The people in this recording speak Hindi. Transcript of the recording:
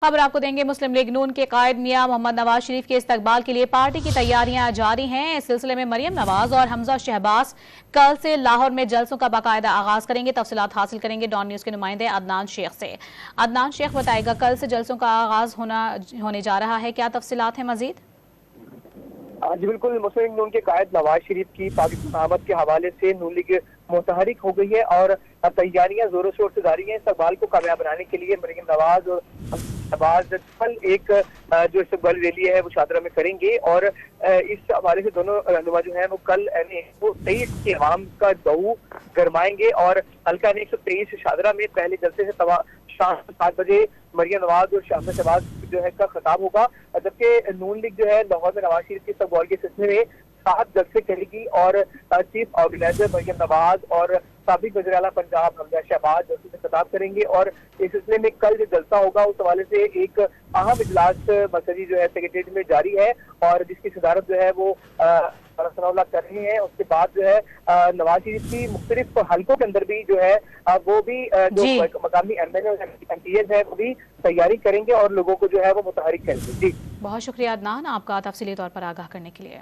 खबर आपको देंगे। मुस्लिम लीग नून के कायद मियां मोहम्मद नवाज शरीफ के इस्तकबाल के लिए पार्टी की तैयारियां जारी हैं। इस सिलसिले में मरियम नवाज और हमजा शहबाज कल से लाहौर में जलसों का बाकायदा आगाज करेंगे। तफसीलात हासिल करेंगे डॉन न्यूज के नुमाइंदे अदनान शेख से। अदनान शेख बताएगा, कल से जलसों का आगाज होने जा रहा है, क्या तफसीलात है मजीद? जी बिल्कुल, मुस्लिम नून के कायद नवाज शरीफ की पाकिस्तान आमद के हवाले से नून लीग मुतहरिक हो गई है और तैयारियां जोरों शोर से जारी हैं। इस्तकबाल को कामयाब बनाने के लिए मरियम नवाज और शहबाज कल एक जो इस्तकबाल रैली है वो शादरा में करेंगे और इस हवाले से दोनों रहनुमा जो है वो कल 123 के अवाम का दऊ गरमाएंगे और हल्का 123 शादरा में पहले जलसे से शाम 7 बजे मरियम नवाज और शाम शहबाज जो है का खिताब होगा। जबकि नून लीग जो है लाहौर में नवाज शरीफ के इस्तकबाल के सिलसिले में 7 जलसे करेगी और चीफ ऑर्गेनाइजर मरियम नवाज और साबिक वज़ीर आला पंजाब हमजा शहबाज जलसे में खिताब करेंगे और इस सिलसिले में कल जो जलसा होगा उस हवाले से एक अहम इजलास मरकजी जो है सेक्रेटरीट में जारी है और जिसकी सदारत जो है वो सनाउल्लाह कर रही है। उसके बाद जो है नवाज शरीफ की मुख्तलिफ हल्कों के अंदर भी जो है वो भी जो मकामी MNA और MPs है वो भी तैयारी करेंगे और लोगों को जो है वो मुतहरिक करेंगे। जी बहुत शुक्रिया अदनान, आपका तफसीली तौर पर आगाह करने के लिए।